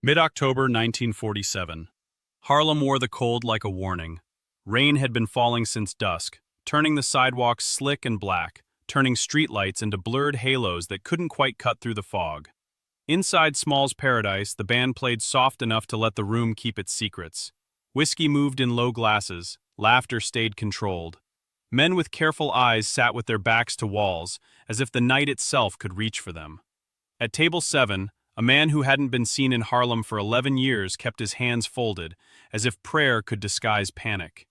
Mid-October 1947. Harlem wore the cold like a warning. Rain had been falling since dusk, turning the sidewalks slick and black, turning streetlights into blurred halos that couldn't quite cut through the fog. Inside Small's Paradise, the band played soft enough to let the room keep its secrets. Whiskey moved in low glasses, laughter stayed controlled. Men with careful eyes sat with their backs to walls, as if the night itself could reach for them. At table 7, a man who hadn't been seen in Harlem for 11 years kept his hands folded, as if prayer could disguise panic.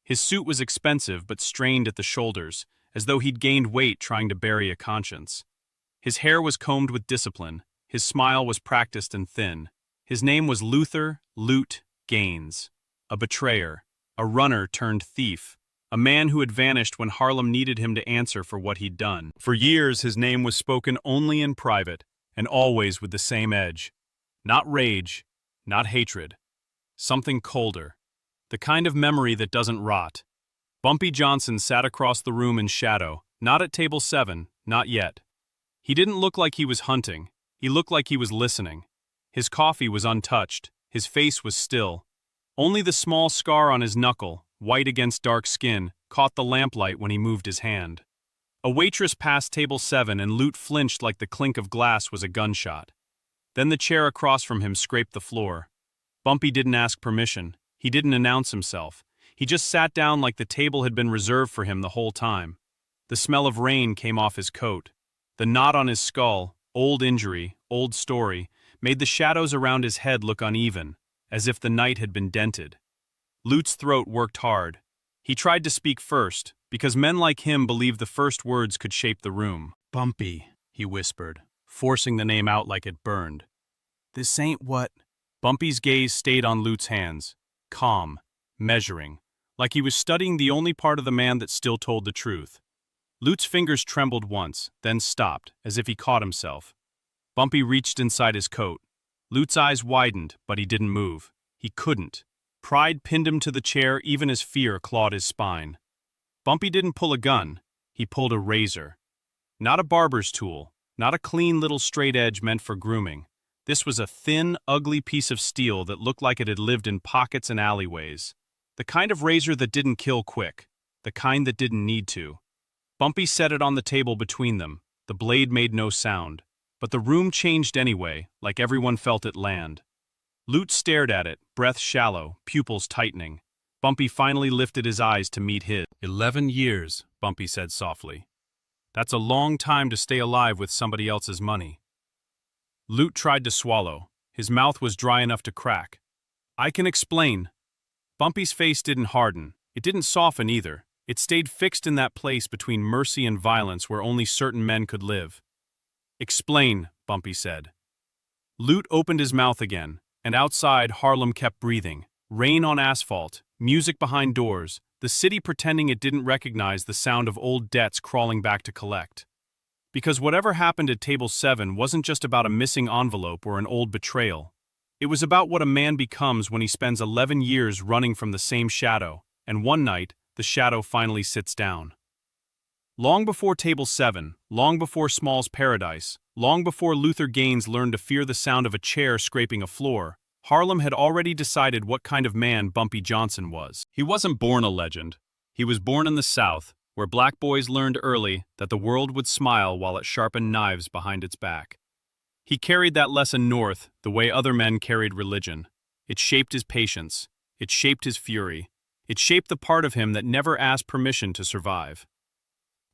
His suit was expensive but strained at the shoulders, as though he'd gained weight trying to bury a conscience. His hair was combed with discipline, his smile was practiced and thin. His name was Luther "Loot" Gaines, a betrayer, a runner turned thief, a man who had vanished when Harlem needed him to answer for what he'd done. For years his name was spoken only in private, and always with the same edge. Not rage, not hatred. Something colder. The kind of memory that doesn't rot. Bumpy Johnson sat across the room in shadow, not at table 7, not yet. He didn't look like he was hunting, he looked like he was listening. His coffee was untouched, his face was still. Only the small scar on his knuckle, white against dark skin, caught the lamplight when he moved his hand. A waitress passed table 7 and Loot flinched like the clink of glass was a gunshot. Then the chair across from him scraped the floor. Bumpy didn't ask permission, he didn't announce himself. He just sat down like the table had been reserved for him the whole time. The smell of rain came off his coat. The knot on his skull, old injury, old story, made the shadows around his head look uneven, as if the night had been dented. Loot's throat worked hard. He tried to speak first, because men like him believed the first words could shape the room. "Bumpy," he whispered, forcing the name out like it burned. "This ain't what—" Bumpy's gaze stayed on Loot's hands, calm, measuring, like he was studying the only part of the man that still told the truth. Loot's fingers trembled once, then stopped, as if he caught himself. Bumpy reached inside his coat. Loot's eyes widened, but he didn't move. He couldn't. Pride pinned him to the chair even as fear clawed his spine. Bumpy didn't pull a gun, he pulled a razor. Not a barber's tool, not a clean little straight edge meant for grooming. This was a thin, ugly piece of steel that looked like it had lived in pockets and alleyways. The kind of razor that didn't kill quick, the kind that didn't need to. Bumpy set it on the table between them. The blade made no sound, but the room changed anyway, like everyone felt it land. Loot stared at it, breath shallow, pupils tightening. Bumpy finally lifted his eyes to meet his. 11 years, Bumpy said softly. That's a long time to stay alive with somebody else's money. Loot tried to swallow. His mouth was dry enough to crack. I can explain. Bumpy's face didn't harden. It didn't soften either. It stayed fixed in that place between mercy and violence where only certain men could live. Explain, Bumpy said. Loot opened his mouth again, and outside Harlem kept breathing. Rain on asphalt, music behind doors, the city pretending it didn't recognize the sound of old debts crawling back to collect. Because whatever happened at table 7 wasn't just about a missing envelope or an old betrayal. It was about what a man becomes when he spends 11 years running from the same shadow, and one night, the shadow finally sits down. Long before table 7, long before Small's Paradise, long before Luther Gaines learned to fear the sound of a chair scraping a floor, Harlem had already decided what kind of man Bumpy Johnson was. He wasn't born a legend. He was born in the South, where black boys learned early that the world would smile while it sharpened knives behind its back. He carried that lesson north the way other men carried religion. It shaped his patience. It shaped his fury. It shaped the part of him that never asked permission to survive.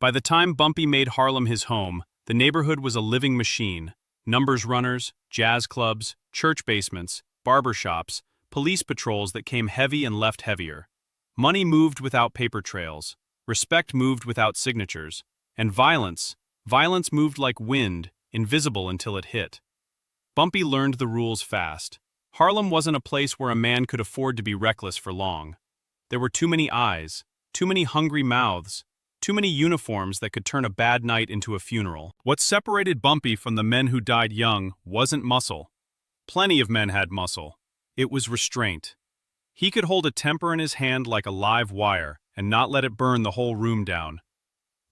By the time Bumpy made Harlem his home, the neighborhood was a living machine. Numbers runners, jazz clubs, church basements, barbershops, police patrols that came heavy and left heavier. Money moved without paper trails. Respect moved without signatures. And violence moved like wind, invisible until it hit. Bumpy learned the rules fast. Harlem wasn't a place where a man could afford to be reckless for long. There were too many eyes, too many hungry mouths, too many uniforms that could turn a bad night into a funeral. What separated Bumpy from the men who died young wasn't muscle. Plenty of men had muscle. It was restraint. He could hold a temper in his hand like a live wire and not let it burn the whole room down.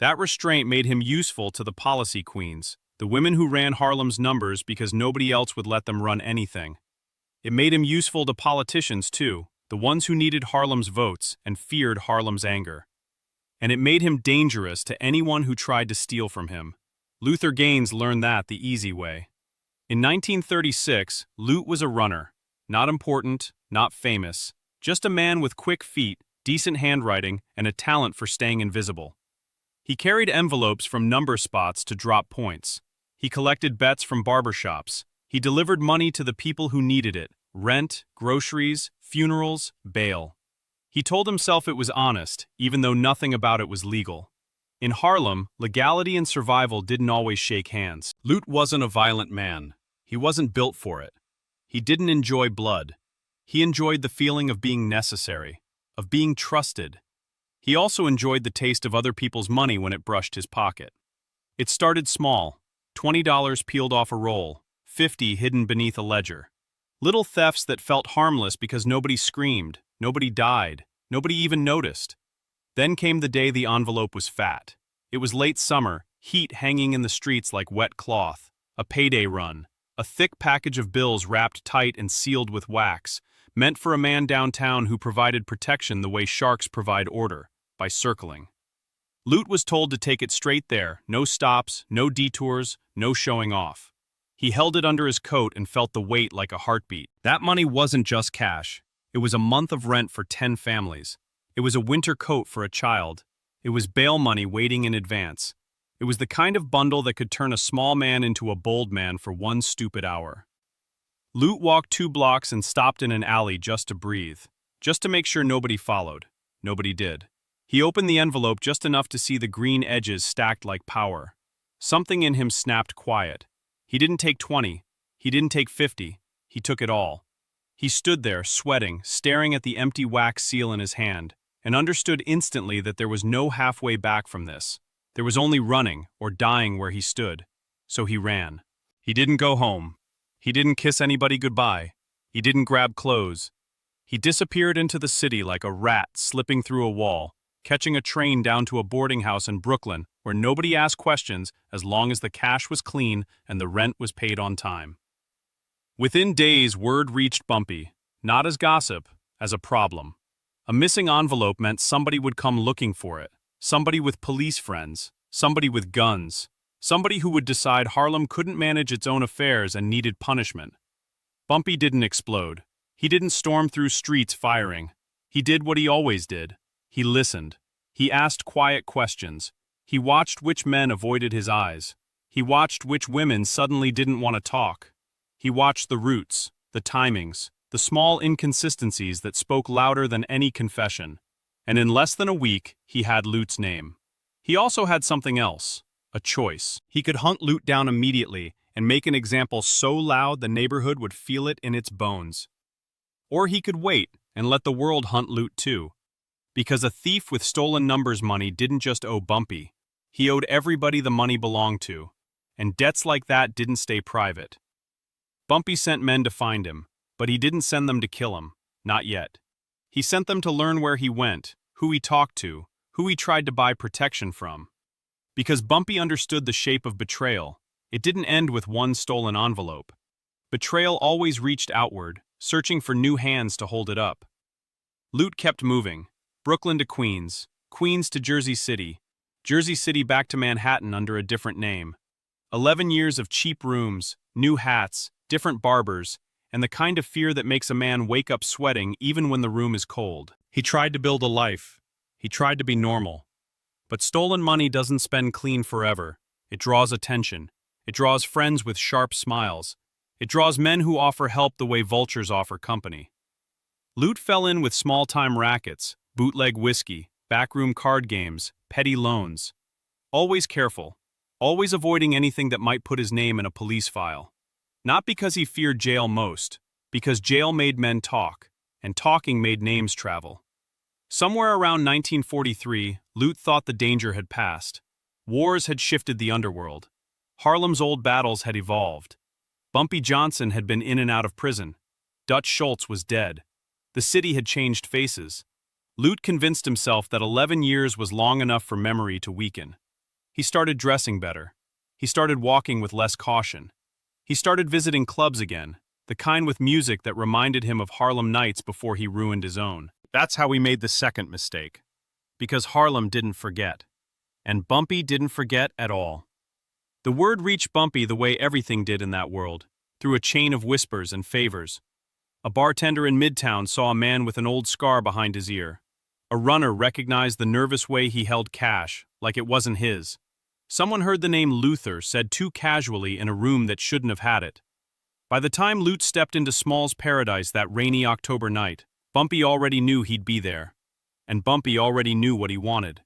That restraint made him useful to the policy queens, the women who ran Harlem's numbers because nobody else would let them run anything. It made him useful to politicians, too, the ones who needed Harlem's votes and feared Harlem's anger. And it made him dangerous to anyone who tried to steal from him. Luther Gaines learned that the easy way. In 1936, Lute was a runner. Not important, not famous. Just a man with quick feet, decent handwriting, and a talent for staying invisible. He carried envelopes from number spots to drop points. He collected bets from barbershops. He delivered money to the people who needed it: rent, groceries, funerals, bail. He told himself it was honest, even though nothing about it was legal. In Harlem, legality and survival didn't always shake hands. Lute wasn't a violent man. He wasn't built for it. He didn't enjoy blood. He enjoyed the feeling of being necessary, of being trusted. He also enjoyed the taste of other people's money when it brushed his pocket. It started small: $20 peeled off a roll, $50 hidden beneath a ledger. Little thefts that felt harmless because nobody screamed, nobody died, nobody even noticed. Then came the day the envelope was fat. It was late summer, heat hanging in the streets like wet cloth, a payday run, a thick package of bills wrapped tight and sealed with wax, meant for a man downtown who provided protection the way sharks provide order, by circling. Lute was told to take it straight there, no stops, no detours, no showing off. He held it under his coat and felt the weight like a heartbeat. That money wasn't just cash. It was a month of rent for 10 families. It was a winter coat for a child. It was bail money waiting in advance. It was the kind of bundle that could turn a small man into a bold man for one stupid hour. Lute walked 2 blocks and stopped in an alley just to breathe, just to make sure nobody followed. Nobody did. He opened the envelope just enough to see the green edges stacked like power. Something in him snapped quiet. He didn't take 20. He didn't take 50. He took it all. He stood there, sweating, staring at the empty wax seal in his hand, and understood instantly that there was no halfway back from this. There was only running or dying where he stood. So he ran. He didn't go home. He didn't kiss anybody goodbye. He didn't grab clothes. He disappeared into the city like a rat slipping through a wall, catching a train down to a boarding house in Brooklyn where nobody asked questions as long as the cash was clean and the rent was paid on time. Within days, word reached Bumpy, not as gossip, as a problem. A missing envelope meant somebody would come looking for it, somebody with police friends, somebody with guns, somebody who would decide Harlem couldn't manage its own affairs and needed punishment. Bumpy didn't explode. He didn't storm through streets firing. He did what he always did. He listened. He asked quiet questions. He watched which men avoided his eyes. He watched which women suddenly didn't want to talk. He watched the roots, the timings, the small inconsistencies that spoke louder than any confession. And in less than a week, he had Lute's name. He also had something else, a choice. He could hunt Lute down immediately and make an example so loud the neighborhood would feel it in its bones. Or he could wait and let the world hunt Lute too. Because a thief with stolen numbers money didn't just owe Bumpy. He owed everybody the money belonged to, and debts like that didn't stay private. Bumpy sent men to find him, but he didn't send them to kill him, not yet. He sent them to learn where he went, who he talked to, who he tried to buy protection from. Because Bumpy understood the shape of betrayal, it didn't end with one stolen envelope. Betrayal always reached outward, searching for new hands to hold it up. Lute kept moving, Brooklyn to Queens, Queens to Jersey City back to Manhattan under a different name. 11 years of cheap rooms, new hats, different barbers, and the kind of fear that makes a man wake up sweating even when the room is cold. He tried to build a life. He tried to be normal. But stolen money doesn't spend clean forever. It draws attention. It draws friends with sharp smiles. It draws men who offer help the way vultures offer company. Lute fell in with small-time rackets, bootleg whiskey, backroom card games, petty loans. Always careful, always avoiding anything that might put his name in a police file. Not because he feared jail most, because jail made men talk, and talking made names travel. Somewhere around 1943, Lute thought the danger had passed. Wars had shifted the underworld. Harlem's old battles had evolved. Bumpy Johnson had been in and out of prison. Dutch Schultz was dead. The city had changed faces. Lute convinced himself that 11 years was long enough for memory to weaken. He started dressing better. He started walking with less caution. He started visiting clubs again, the kind with music that reminded him of Harlem nights before he ruined his own. That's how he made the second mistake. Because Harlem didn't forget. And Bumpy didn't forget at all. The word reached Bumpy the way everything did in that world, through a chain of whispers and favors. A bartender in Midtown saw a man with an old scar behind his ear. A runner recognized the nervous way he held cash, like it wasn't his. Someone heard the name Luther said too casually in a room that shouldn't have had it. By the time Lute stepped into Small's paradise that rainy October night, Bumpy already knew he'd be there. And Bumpy already knew what he wanted.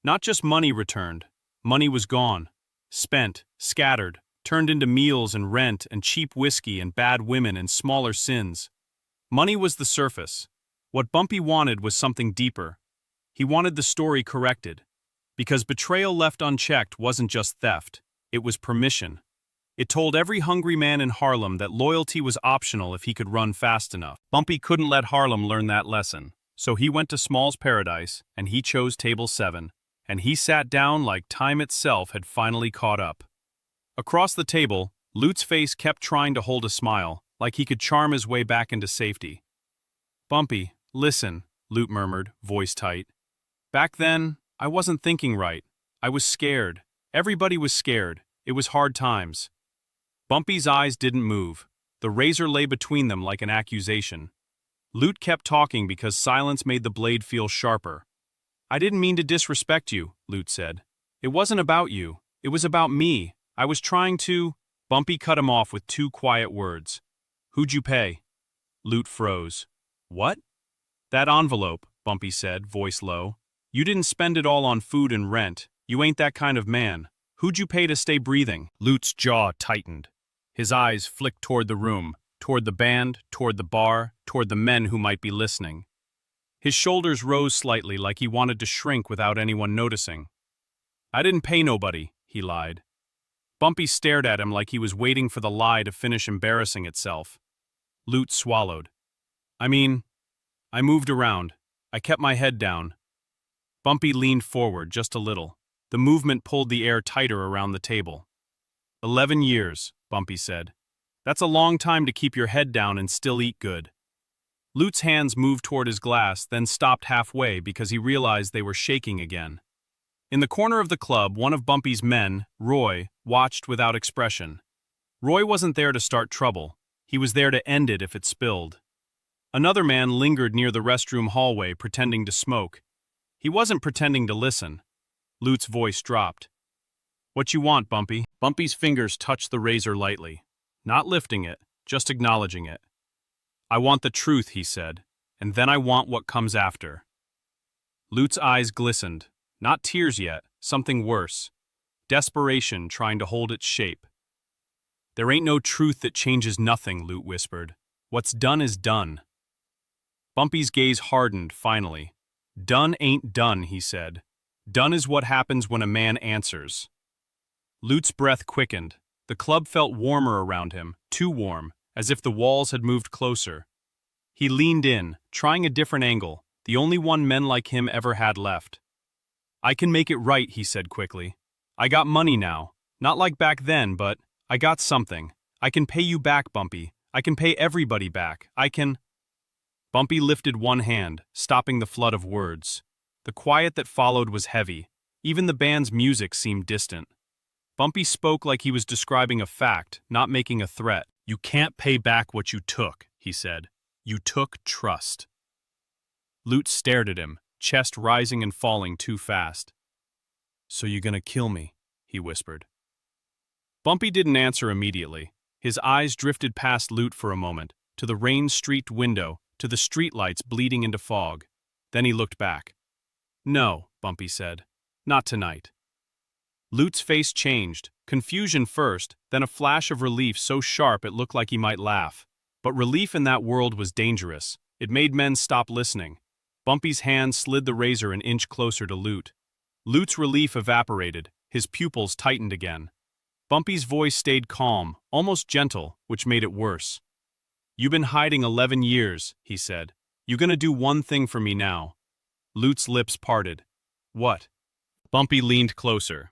Not just money returned. Money was gone. Spent, scattered, turned into meals and rent and cheap whiskey and bad women and smaller sins. Money was the surface. What Bumpy wanted was something deeper. He wanted the story corrected. Because betrayal left unchecked wasn't just theft, it was permission. It told every hungry man in Harlem that loyalty was optional if he could run fast enough. Bumpy couldn't let Harlem learn that lesson, so he went to Small's paradise, and he chose table 7, and he sat down like time itself had finally caught up. Across the table, Lute's face kept trying to hold a smile, like he could charm his way back into safety. "Bumpy, listen," Lute murmured, voice tight. "Back then, I wasn't thinking right. I was scared. Everybody was scared. It was hard times." Bumpy's eyes didn't move. The razor lay between them like an accusation. Lute kept talking because silence made the blade feel sharper. "I didn't mean to disrespect you," Lute said. "It wasn't about you. It was about me. I was trying to—" Bumpy cut him off with 2 quiet words. "Who'd you pay?" Lute froze. "What?" "That envelope," Bumpy said, voice low. "You didn't spend it all on food and rent. You ain't that kind of man. Who'd you pay to stay breathing?" Lute's jaw tightened. His eyes flicked toward the room, toward the band, toward the bar, toward the men who might be listening. His shoulders rose slightly like he wanted to shrink without anyone noticing. "I didn't pay nobody," he lied. Bumpy stared at him like he was waiting for the lie to finish embarrassing itself. Lute swallowed. I moved around. I kept my head down." Bumpy leaned forward just a little. The movement pulled the air tighter around the table. 11 years, Bumpy said. "That's a long time to keep your head down and still eat good." Lute's hands moved toward his glass, then stopped halfway because he realized they were shaking again. In the corner of the club, one of Bumpy's men, Roy, watched without expression. Roy wasn't there to start trouble. He was there to end it if it spilled. Another man lingered near the restroom hallway, pretending to smoke. He wasn't pretending to listen. Lute's voice dropped. "What you want, Bumpy?" Bumpy's fingers touched the razor lightly. Not lifting it, just acknowledging it. "I want the truth," he said, "and then I want what comes after." Lute's eyes glistened. Not tears yet, something worse. Desperation trying to hold its shape. "There ain't no truth that changes nothing," Lute whispered. "What's done is done." Bumpy's gaze hardened, finally. "Done ain't done," he said. "Done is what happens when a man answers." Lute's breath quickened. The club felt warmer around him, too warm, as if the walls had moved closer. He leaned in, trying a different angle, the only one men like him ever had left. "I can make it right," he said quickly. "I got money now. Not like back then, but I got something. I can pay you back, Bumpy. I can pay everybody back. I can—" Bumpy lifted one hand, stopping the flood of words. The quiet that followed was heavy. Even the band's music seemed distant. Bumpy spoke like he was describing a fact, not making a threat. "You can't pay back what you took," he said. "You took trust." Lute stared at him, chest rising and falling too fast. "So you gonna kill me?" he whispered. Bumpy didn't answer immediately. His eyes drifted past Lute for a moment, to the rain-streaked window, to the streetlights bleeding into fog. Then he looked back. "No," Bumpy said. "Not tonight." Lute's face changed, confusion first, then a flash of relief so sharp it looked like he might laugh. But relief in that world was dangerous. It made men stop listening. Bumpy's hand slid the razor an inch closer to Lute. Lute's relief evaporated, his pupils tightened again. Bumpy's voice stayed calm, almost gentle, which made it worse. "You been hiding 11 years, he said. "You gonna do one thing for me now." Lute's lips parted. "What?" Bumpy leaned closer.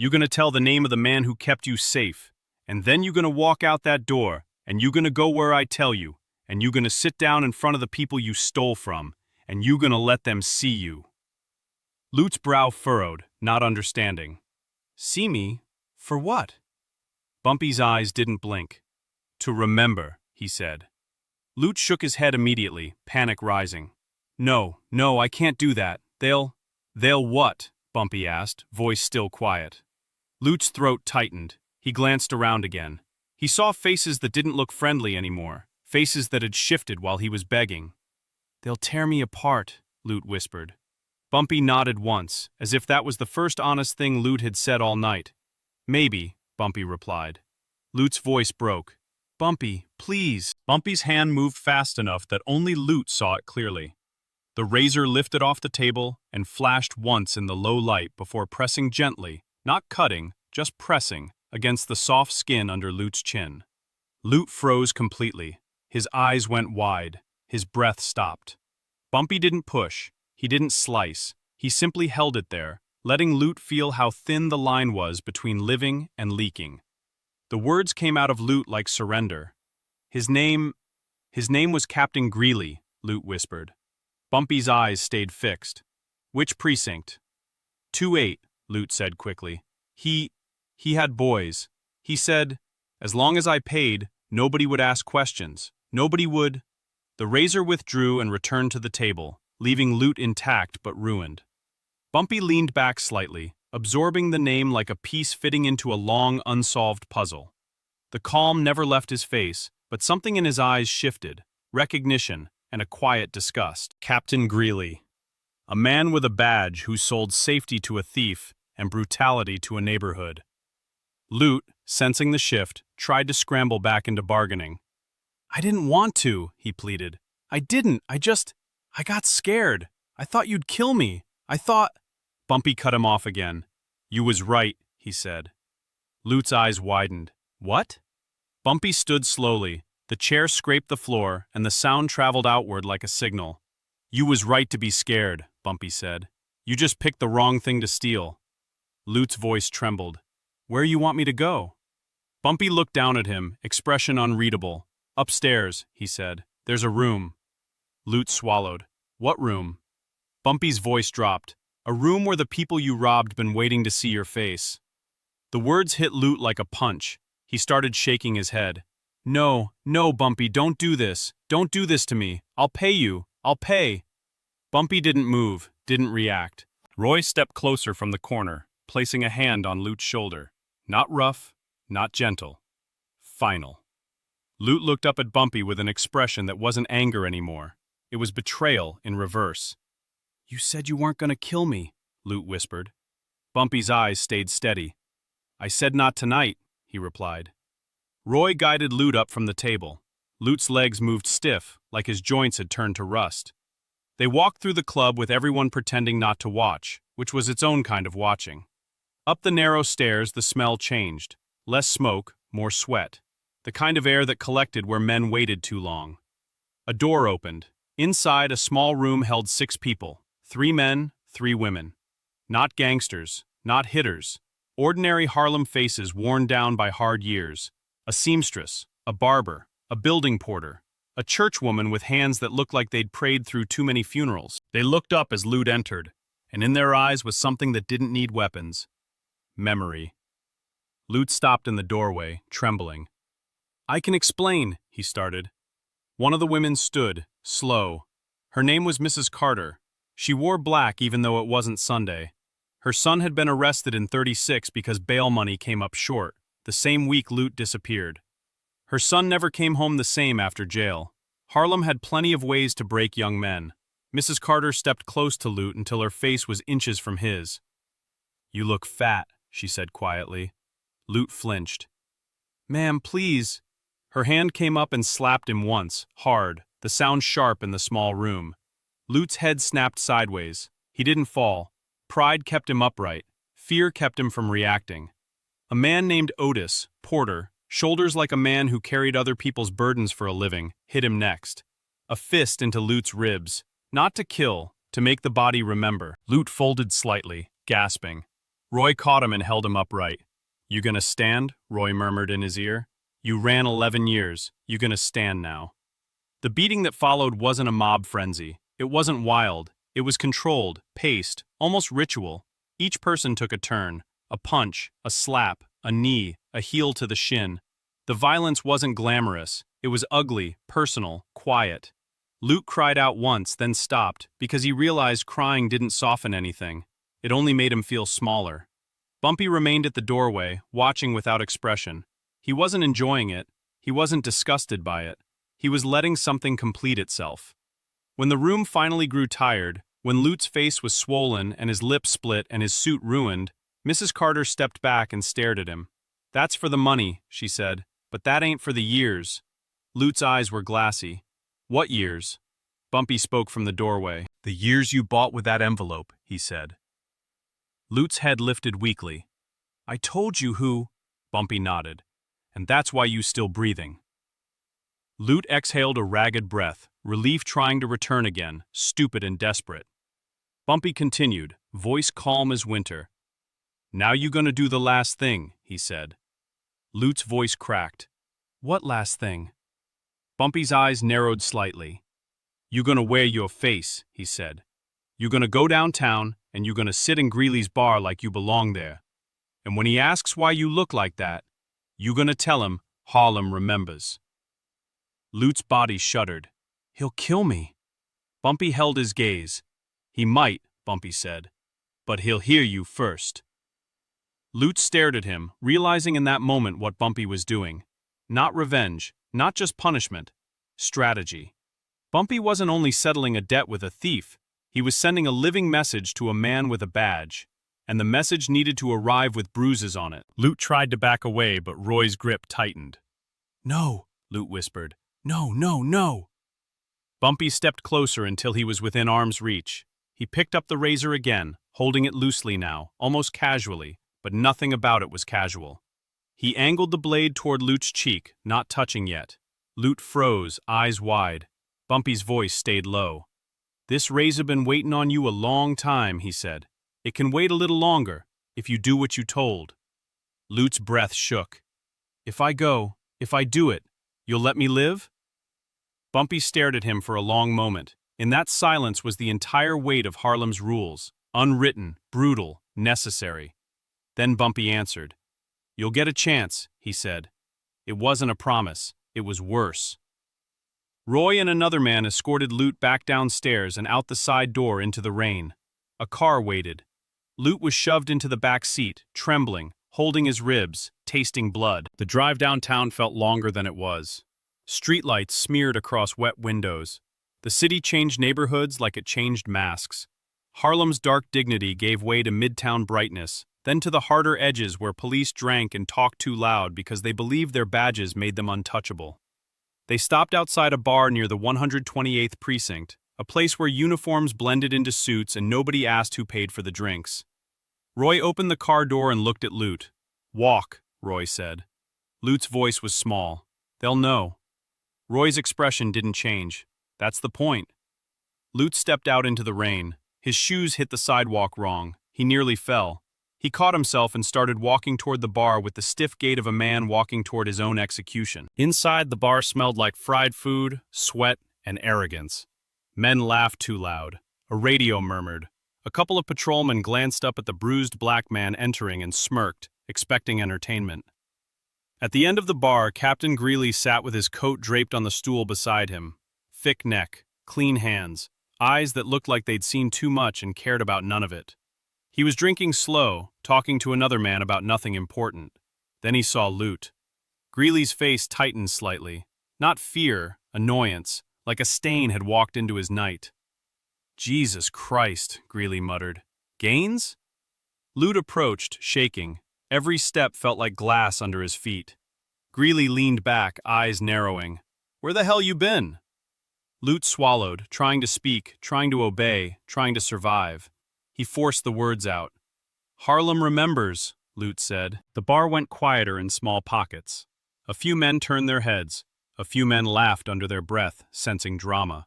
"You gonna tell the name of the man who kept you safe, and then you gonna walk out that door, and you gonna go where I tell you, and you gonna sit down in front of the people you stole from, and you gonna let them see you." Loot's brow furrowed, not understanding. "See me? For what?" Bumpy's eyes didn't blink. "To remember," he said. Loot shook his head immediately, panic rising. No, I can't do that. They'll what?" Bumpy asked, voice still quiet. Loot's throat tightened. He glanced around again. He saw faces that didn't look friendly anymore, faces that had shifted while he was begging. "They'll tear me apart," Loot whispered. Bumpy nodded once, as if that was the first honest thing Loot had said all night. "Maybe," Bumpy replied. Loot's voice broke. "Bumpy, please." Bumpy's hand moved fast enough that only Loot saw it clearly. The razor lifted off the table and flashed once in the low light before pressing gently, not cutting, just pressing, against the soft skin under Loot's chin. Loot froze completely. His eyes went wide. His breath stopped. Bumpy didn't push. He didn't slice. He simply held it there, letting Loot feel how thin the line was between living and leaking. The words came out of Loot like surrender. His name was Captain Greeley," Loot whispered. Bumpy's eyes stayed fixed. "Which precinct?" 2-8, Loot said quickly. He had boys. He said, as long as I paid, nobody would ask questions. Nobody would." The razor withdrew and returned to the table, leaving Loot intact but ruined. Bumpy leaned back slightly, absorbing the name like a piece fitting into a long, unsolved puzzle. The calm never left his face, but something in his eyes shifted, recognition, and a quiet disgust. Captain Greeley. A man with a badge who sold safety to a thief and brutality to a neighborhood. Loot, sensing the shift, tried to scramble back into bargaining. "I didn't want to," he pleaded. "I didn't, I got scared. I thought you'd kill me. I thought—" Bumpy cut him off again. "You was right," he said. Loot's eyes widened. "What?" Bumpy stood slowly. The chair scraped the floor, and the sound traveled outward like a signal. "You was right to be scared," Bumpy said. "You just picked the wrong thing to steal." Loot's voice trembled. "Where you want me to go?" Bumpy looked down at him, expression unreadable. "Upstairs," he said. "There's a room." Loot swallowed. "What room?" Bumpy's voice dropped. "A room where the people you robbed been waiting to see your face." The words hit Loot like a punch. He started shaking his head. No, Bumpy, don't do this. Don't do this to me. I'll pay you. I'll pay." Bumpy didn't move, didn't react. Roy stepped closer from the corner, placing a hand on Loot's shoulder. Not rough, not gentle. Final. Loot looked up at Bumpy with an expression that wasn't anger anymore. It was betrayal in reverse. "You said you weren't going to kill me," Loot whispered. Bumpy's eyes stayed steady. "I said not tonight," he replied. Roy guided Loot up from the table. Loot's legs moved stiff, like his joints had turned to rust. They walked through the club with everyone pretending not to watch, which was its own kind of watching. Up the narrow stairs the smell changed. Less smoke, more sweat. The kind of air that collected where men waited too long. A door opened. Inside, a small room held 6 people. 3 men, 3 women. Not gangsters, not hitters. Ordinary Harlem faces worn down by hard years. A seamstress, a barber, a building porter, a churchwoman with hands that looked like they'd prayed through too many funerals. They looked up as Loot entered, and in their eyes was something that didn't need weapons. Memory. Loot stopped in the doorway, trembling. "I can explain," he started. One of the women stood, slow. Her name was Mrs. Carter. She wore black even though it wasn't Sunday. Her son had been arrested in '36 because bail money came up short. The same week Loot disappeared. Her son never came home the same after jail. Harlem had plenty of ways to break young men. Mrs. Carter stepped close to Loot until her face was inches from his. "You look fat," she said quietly. Loot flinched. "Ma'am, please." Her hand came up and slapped him once, hard, the sound sharp in the small room. Loot's head snapped sideways. He didn't fall. Pride kept him upright. Fear kept him from reacting. A man named Otis, porter, shoulders like a man who carried other people's burdens for a living, hit him next. A fist into Loot's ribs. Not to kill, to make the body remember. Loot folded slightly, gasping. Roy caught him and held him upright. "You gonna stand?" Roy murmured in his ear. You ran 11 years, you gonna stand now. The beating that followed wasn't a mob frenzy. It wasn't wild. It was controlled, paced, almost ritual. Each person took a turn. A punch, a slap, a knee, a heel to the shin. The violence wasn't glamorous. It was ugly, personal, quiet. Luke cried out once, then stopped, because he realized crying didn't soften anything. It only made him feel smaller. Bumpy remained at the doorway, watching without expression. He wasn't enjoying it. He wasn't disgusted by it. He was letting something complete itself. When the room finally grew tired, when Lute's face was swollen and his lips split and his suit ruined, Mrs. Carter stepped back and stared at him. "That's for the money," she said, "but that ain't for the years." Lute's eyes were glassy. "What years?" Bumpy spoke from the doorway. "The years you bought with that envelope," he said. Lute's head lifted weakly. "I told you who—" Bumpy nodded. "And that's why you still breathing." Lute exhaled a ragged breath, relief trying to return again, stupid and desperate. Bumpy continued, voice calm as winter. "Now you gonna do the last thing," he said. Lute's voice cracked. "What last thing?" Bumpy's eyes narrowed slightly. "You gonna wear your face," he said. "You gonna go downtown, and you gonna sit in Greeley's bar like you belong there. And when he asks why you look like that, you gonna tell him Harlem remembers." Lute's body shuddered. "He'll kill me." Bumpy held his gaze. "He might," Bumpy said, "but he'll hear you first." Lute stared at him, realizing in that moment what Bumpy was doing. Not revenge, not just punishment. Strategy. Bumpy wasn't only settling a debt with a thief, he was sending a living message to a man with a badge. And the message needed to arrive with bruises on it. Lute tried to back away, but Roy's grip tightened. "No," Lute whispered. "No, no, no." Bumpy stepped closer until he was within arm's reach. He picked up the razor again, holding it loosely now, almost casually, but nothing about it was casual. He angled the blade toward Lute's cheek, not touching yet. Lute froze, eyes wide. Bumpy's voice stayed low. "This razor been waiting on you a long time," he said. "It can wait a little longer, if you do what you told." Lute's breath shook. If I do it, you'll let me live?" Bumpy stared at him for a long moment. In that silence was the entire weight of Harlem's rules, unwritten, brutal, necessary. Then Bumpy answered. "You'll get a chance," he said. It wasn't a promise, it was worse. Roy and another man escorted Lute back downstairs and out the side door into the rain. A car waited. Lute was shoved into the back seat, trembling, holding his ribs, tasting blood. The drive downtown felt longer than it was. Streetlights smeared across wet windows. The city changed neighborhoods like it changed masks. Harlem's dark dignity gave way to midtown brightness, then to the harder edges where police drank and talked too loud because they believed their badges made them untouchable. They stopped outside a bar near the 128th precinct, a place where uniforms blended into suits and nobody asked who paid for the drinks. Roy opened the car door and looked at Lute. "Walk," Roy said. Lute's voice was small. "They'll know." Roy's expression didn't change. "That's the point." Lute stepped out into the rain. His shoes hit the sidewalk wrong. He nearly fell. He caught himself and started walking toward the bar with the stiff gait of a man walking toward his own execution. Inside, the bar smelled like fried food, sweat, and arrogance. Men laughed too loud. A radio murmured. A couple of patrolmen glanced up at the bruised black man entering and smirked, expecting entertainment. At the end of the bar, Captain Greeley sat with his coat draped on the stool beside him. Thick neck, clean hands, eyes that looked like they'd seen too much and cared about none of it. He was drinking slow, talking to another man about nothing important. Then he saw Lute. Greeley's face tightened slightly. Not fear, annoyance, like a stain had walked into his night. "Jesus Christ," Greeley muttered. "Gaines?" Lute approached, shaking. Every step felt like glass under his feet. Greeley leaned back, eyes narrowing. "Where the hell you been?" Lute swallowed, trying to speak, trying to obey, trying to survive. He forced the words out. "Harlem remembers," Lute said. The bar went quieter in small pockets. A few men turned their heads. A few men laughed under their breath, sensing drama.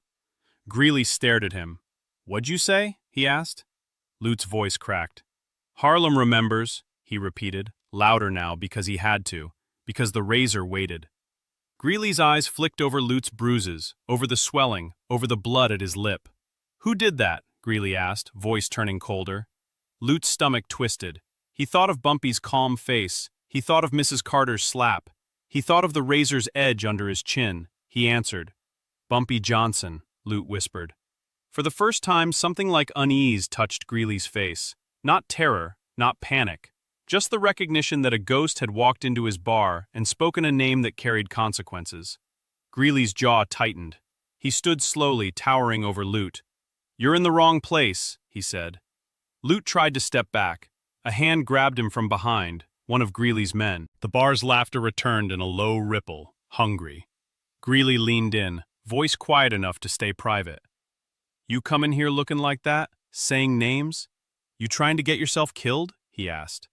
Greeley stared at him. "What'd you say?" he asked. Lute's voice cracked. "Harlem remembers," he repeated, louder now because he had to, because the razor waited. Greeley's eyes flicked over Loot's bruises, over the swelling, over the blood at his lip. "Who did that?" Greeley asked, voice turning colder. Loot's stomach twisted. He thought of Bumpy's calm face. He thought of Mrs. Carter's slap. He thought of the razor's edge under his chin. He answered. "Bumpy Johnson," Loot whispered. For the first time, something like unease touched Greeley's face. Not terror, not panic. Just the recognition that a ghost had walked into his bar and spoken a name that carried consequences. Greeley's jaw tightened. He stood slowly, towering over Loot. "You're in the wrong place," he said. Loot tried to step back. A hand grabbed him from behind, one of Greeley's men. The bar's laughter returned in a low ripple, hungry. Greeley leaned in, voice quiet enough to stay private. "You come in here looking like that, saying names? You trying to get yourself killed?" he asked.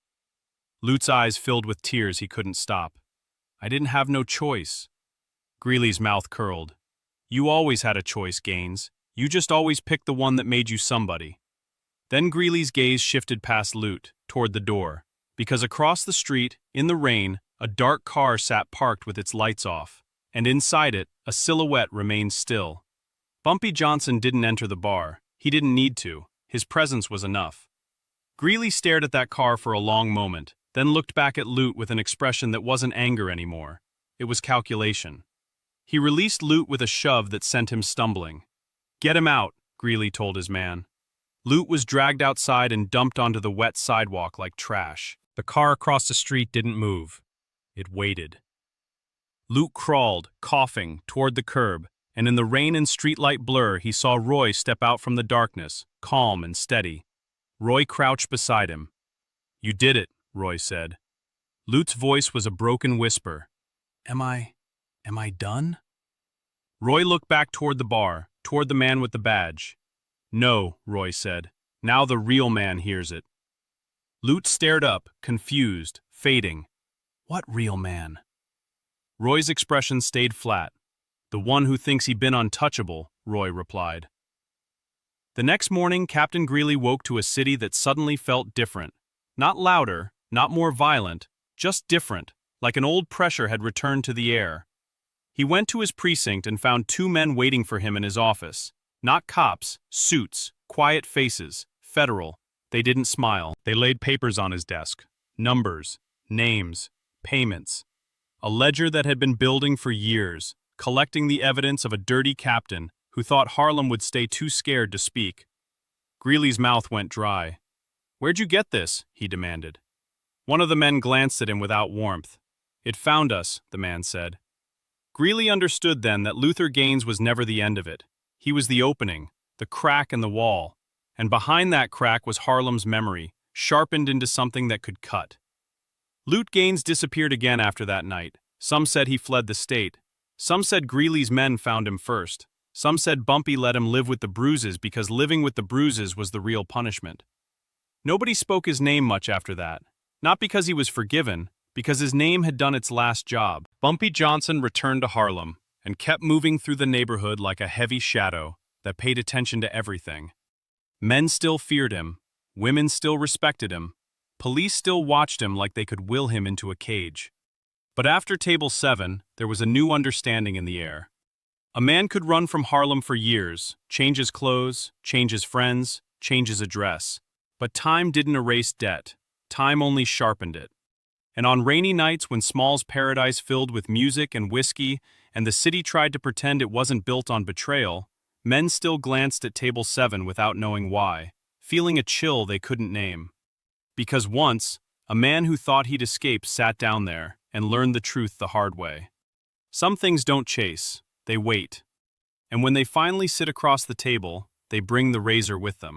Loot's eyes filled with tears he couldn't stop. "I didn't have no choice." Greeley's mouth curled. "You always had a choice, Gaines. You just always picked the one that made you somebody." Then Greeley's gaze shifted past Loot, toward the door, because across the street, in the rain, a dark car sat parked with its lights off, and inside it, a silhouette remained still. Bumpy Johnson didn't enter the bar. He didn't need to. His presence was enough. Greeley stared at that car for a long moment, then looked back at Loot with an expression that wasn't anger anymore. It was calculation. He released Loot with a shove that sent him stumbling. "Get him out," Greeley told his man. Loot was dragged outside and dumped onto the wet sidewalk like trash. The car across the street didn't move. It waited. Loot crawled, coughing, toward the curb, and in the rain and streetlight blur he saw Roy step out from the darkness, calm and steady. Roy crouched beside him. "You did it," Roy said. Loot's voice was a broken whisper. Am I done?" Roy looked back toward the bar, toward the man with the badge. "No," Roy said. "Now the real man hears it." Loot stared up, confused, fading. "What real man?" Roy's expression stayed flat. "The one who thinks he'd been untouchable," Roy replied. The next morning, Captain Greeley woke to a city that suddenly felt different. Not louder, not more violent, just different, like an old pressure had returned to the air. He went to his precinct and found two men waiting for him in his office. Not cops, suits, quiet faces, federal. They didn't smile. They laid papers on his desk. Numbers, names, payments. A ledger that had been building for years, collecting the evidence of a dirty captain who thought Harlem would stay too scared to speak. Greeley's mouth went dry. "Where'd you get this?" he demanded. One of the men glanced at him without warmth. "It found us," the man said. Greeley understood then that Luther Gaines was never the end of it. He was the opening, the crack in the wall, and behind that crack was Harlem's memory, sharpened into something that could cut. Loot Gaines disappeared again after that night. Some said he fled the state. Some said Greeley's men found him first. Some said Bumpy let him live with the bruises because living with the bruises was the real punishment. Nobody spoke his name much after that, not because he was forgiven, because his name had done its last job. Bumpy Johnson returned to Harlem and kept moving through the neighborhood like a heavy shadow that paid attention to everything. Men still feared him, women still respected him, police still watched him like they could will him into a cage. But after Table 7, there was a new understanding in the air. A man could run from Harlem for years, change his clothes, change his friends, change his address. But time didn't erase debt. Time only sharpened it. And on rainy nights when Small's paradise filled with music and whiskey, and the city tried to pretend it wasn't built on betrayal, men still glanced at Table 7 without knowing why, feeling a chill they couldn't name. Because once, a man who thought he'd escaped sat down there and learned the truth the hard way. Some things don't chase, they wait. And when they finally sit across the table, they bring the razor with them.